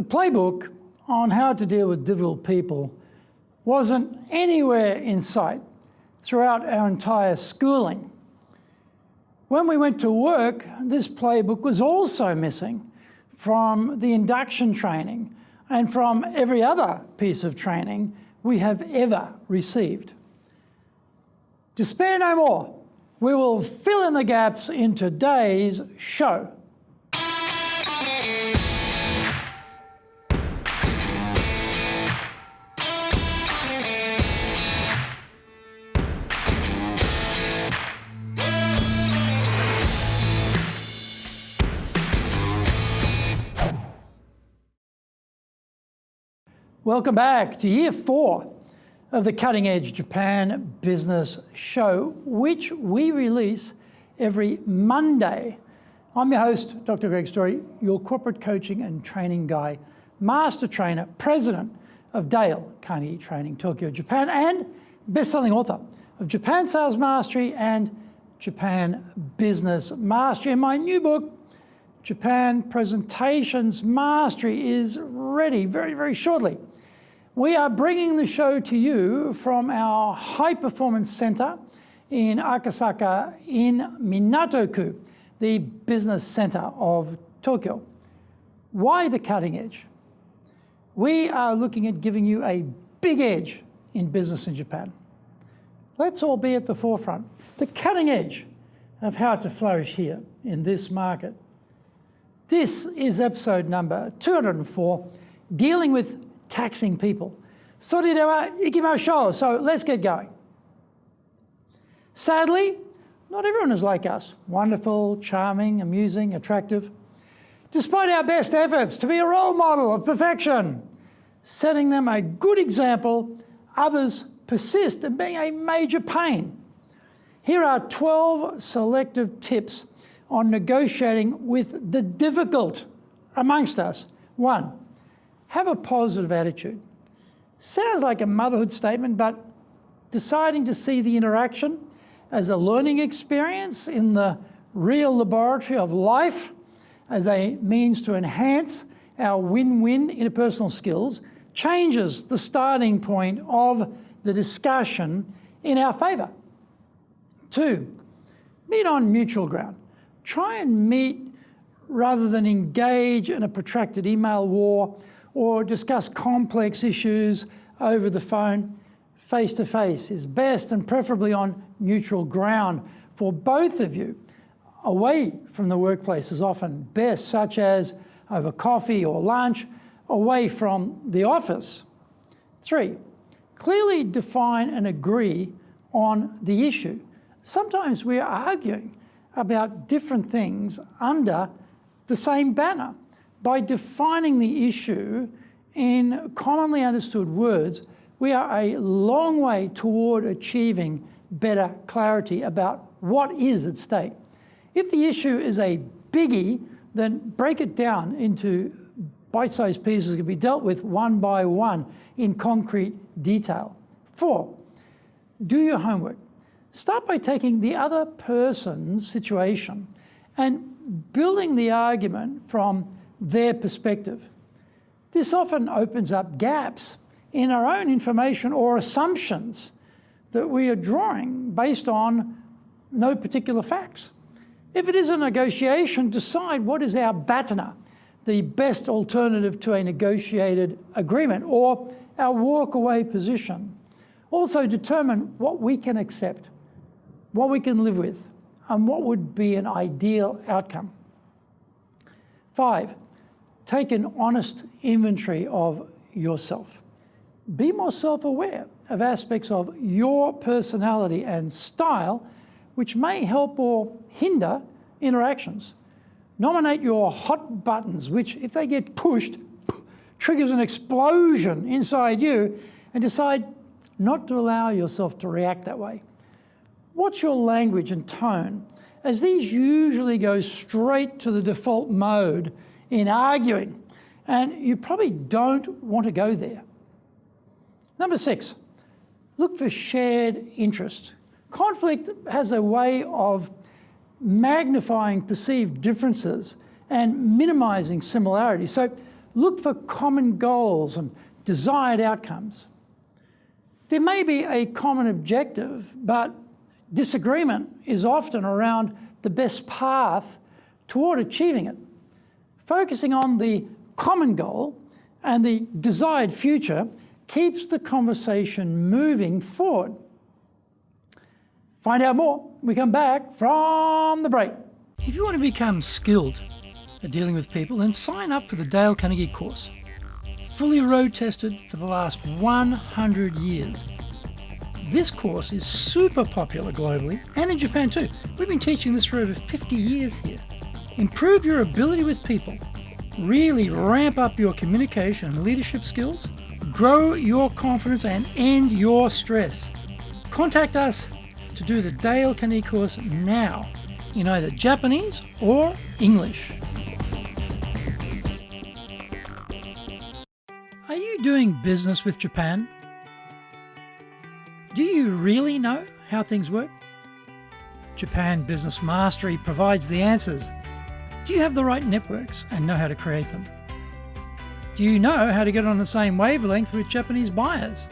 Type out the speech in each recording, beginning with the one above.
playbook on how to deal with difficult people wasn't anywhere in sight throughout our entire schooling. When we went to work, this playbook was also missing from the induction training and from every other piece of training we have ever received. To spare no more, we will fill in the gaps in today's show. Welcome back to Year 4 of the Cutting Edge Japan Business Show, which we release every Monday. I'm your host, Dr. Greg Story, your corporate coaching and training guy, master trainer, president of Dale Carnegie Training, Tokyo, Japan, and best-selling author of Japan Sales Mastery and Japan Business Mastery. And my new book, Japan Presentations Mastery, is ready very, very shortly. We are bringing the show to you from our High Performance Center in Akasaka in Minato-ku, the business center of Tokyo. Why the cutting edge? We are looking at giving you a big edge in business in Japan. Let's all be at the forefront, the cutting edge of how to flourish here in this market. This is episode number 204, dealing with taxing people. Soridewa ikimashou. So let's get going. Sadly, not everyone is like us. Wonderful, charming, amusing, attractive. Despite our best efforts to be a role model of perfection, setting them a good example, others persist in being a major pain. Here are 12 selective tips on negotiating with the difficult amongst us. 1, have a positive attitude. Sounds like a motherhood statement, but deciding to see the interaction as a learning experience in the real laboratory of life, as a means to enhance our win-win interpersonal skills, changes the starting point of the discussion in our favour. 2, meet on mutual ground. Try and meet rather than engage in a protracted email war or discuss complex issues over the phone. Face-to-face is best, and preferably on neutral ground for both of you. Away from the workplace is often best, such as over coffee or lunch, away from the office. 3, clearly define and agree on the issue. Sometimes we're arguing about different things under the same banner. By defining the issue in commonly understood words, we are a long way toward achieving better clarity about what is at stake. If the issue is a biggie, then break it down into bite-sized pieces that can be dealt with one by one in concrete detail. 4, do your homework. Start by taking the other person's situation and building the argument from their perspective. This often opens up gaps in our own information or assumptions that we are drawing based on no particular facts. If it is a negotiation, decide what is our BATNA, the best alternative to a negotiated agreement, or our walk-away position. Also determine what we can accept, what we can live with, and what would be an ideal outcome. 5, take an honest inventory of yourself. Be more self-aware of aspects of your personality and style which may help or hinder interactions. Nominate your hot buttons, which, if they get pushed, triggers an explosion inside you, and decide not to allow yourself to react that way. Watch your language and tone, as these usually go straight to the default mode in arguing, and you probably don't want to go there. Number 6, look for shared interest. Conflict has a way of magnifying perceived differences and minimizing similarities. So look for common goals and desired outcomes. There may be a common objective, but disagreement is often around the best path toward achieving it. Focusing on the common goal and the desired future keeps the conversation moving forward. Find out more when we come back from the break. If you want to become skilled at dealing with people, then sign up for the Dale Carnegie course. Fully road tested for the last 100 years. This course is super popular globally and in Japan too. We've been teaching this for over 50 years here. Improve your ability with people, really ramp up your communication and leadership skills, grow your confidence and end your stress. Contact us to do the Dale Carnegie course now in either Japanese or English. Are you doing business with Japan? Do you really know how things work? Japan Business Mastery provides the answers. Do you have the right networks and know how to create them? Do you know how to get on the same wavelength with Japanese buyers?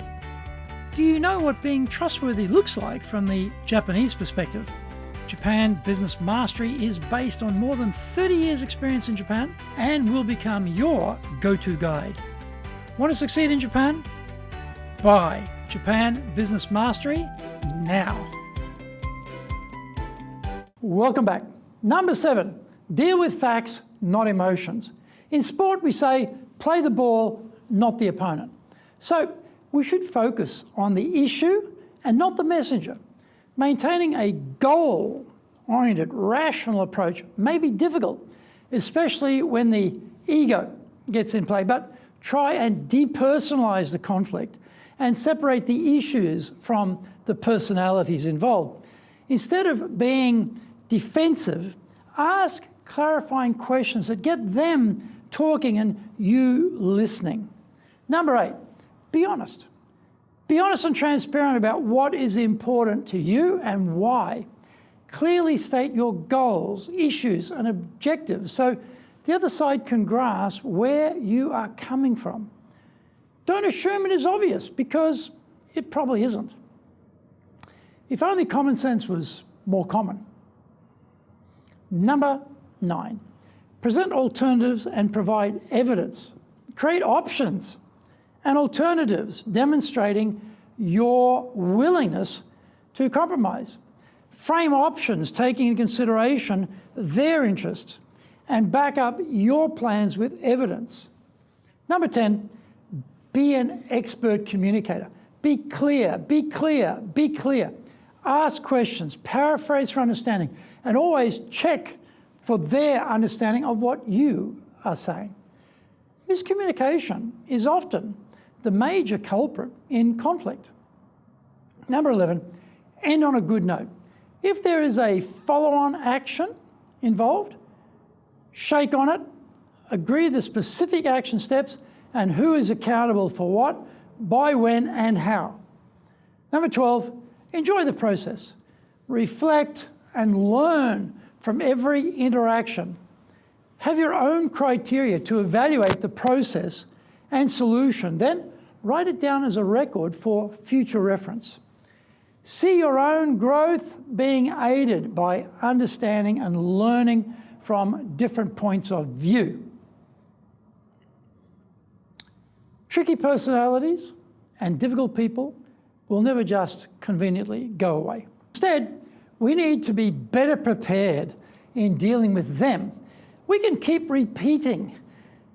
Do you know what being trustworthy looks like from the Japanese perspective? Japan Business Mastery is based on more than 30 years' experience in Japan and will become your go-to guide. Want to succeed in Japan? Buy Japan Business Mastery now. Welcome back. Number 7, deal with facts, not emotions. In sport, we say, play the ball, not the opponent. So we should focus on the issue and not the messenger. Maintaining a goal-oriented, rational approach may be difficult, especially when the ego gets in play, but try and depersonalize the conflict and separate the issues from the personalities involved. Instead of being defensive, ask clarifying questions that get them talking and you listening. Number 8, be honest. Be honest and transparent about what is important to you and why. Clearly state your goals, issues, and objectives so the other side can grasp where you are coming from. Don't assume it is obvious, because it probably isn't. If only common sense was more common. Number 9, present alternatives and provide evidence. Create options and alternatives demonstrating your willingness to compromise. Frame options taking into consideration their interests and back up your plans with evidence. Number 10, be an expert communicator. Be clear, be clear, be clear. Ask questions, paraphrase for understanding, and always check for their understanding of what you are saying. Miscommunication is often the major culprit in conflict. Number 11, end on a good note. If there is a follow-on action involved, shake on it, agree the specific action steps and who is accountable for what, by when and how. Number 12, enjoy the process. Reflect and learn from every interaction. Have your own criteria to evaluate the process and solution. Then write it down as a record for future reference. See your own growth being aided by understanding and learning from different points of view. Tricky personalities and difficult people will never just conveniently go away. Instead, we need to be better prepared in dealing with them. We can keep repeating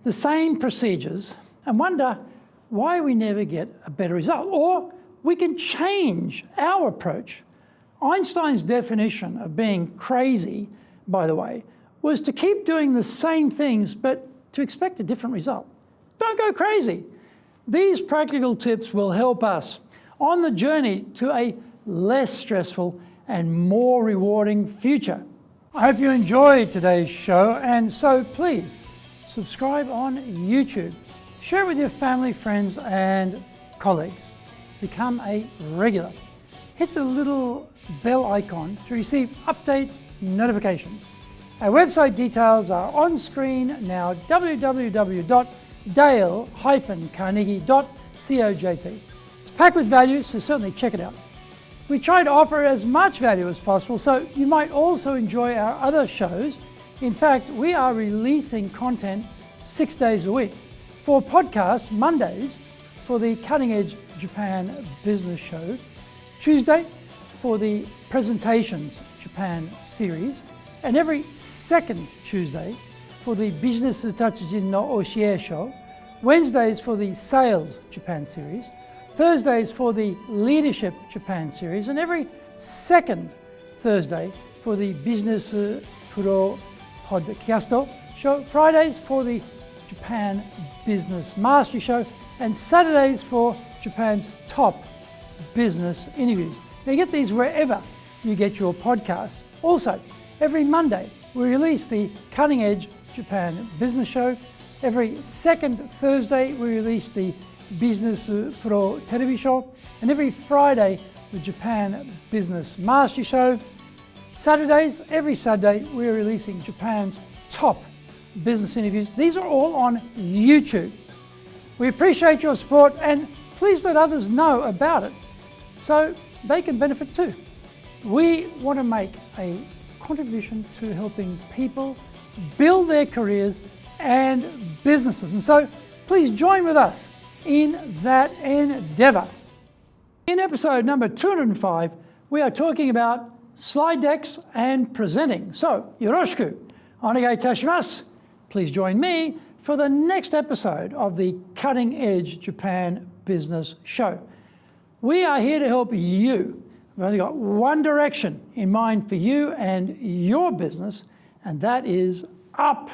the same procedures and wonder why we never get a better result. Or we can change our approach. Einstein's definition of being crazy, by the way, was to keep doing the same things but to expect a different result. Don't go crazy. These practical tips will help us on the journey to a less stressful and more rewarding future. I hope you enjoyed today's show, and so please subscribe on YouTube. Share it with your family, friends, and colleagues. Become a regular. Hit the little bell icon to receive update notifications. Our website details are on screen now, www.dalcarnegie.com. dale-carnegie.cojp. It's packed with value, so certainly check it out. We try to offer as much value as possible, so you might also enjoy our other shows. In fact, we are releasing content 6 days a week. For podcasts, Mondays for the Cutting Edge Japan Business Show, Tuesday for the Presentations Japan series, and every second Tuesday for the Business Tatsujin no Oshie Show, Wednesdays for the Sales Japan series, Thursdays for the Leadership Japan series, and every second Thursday for the Business Pro Podcast Show, Fridays for the Japan Business Mastery Show, and Saturdays for Japan's top business interviews. Now, you get these wherever you get your podcast. Also, every Monday we release the Cutting Edge Japan Business Show. Every second Thursday we release the Business Pro Television Show, and every Friday the Japan Business Mastery Show. Saturdays, every Saturday we're releasing Japan's top business interviews. These are all on YouTube. We appreciate your support, and please let others know about it so they can benefit too. We want to make a contribution to helping people build their careers and businesses, and so please join with us in that endeavor. In episode number 205, we are talking about slide decks and presenting. So, yoroshiku onegai itashimasu. Please join me for the next episode of the Cutting Edge Japan Business Show. We are here to help you. We've only got one direction in mind for you and your business, and that is up.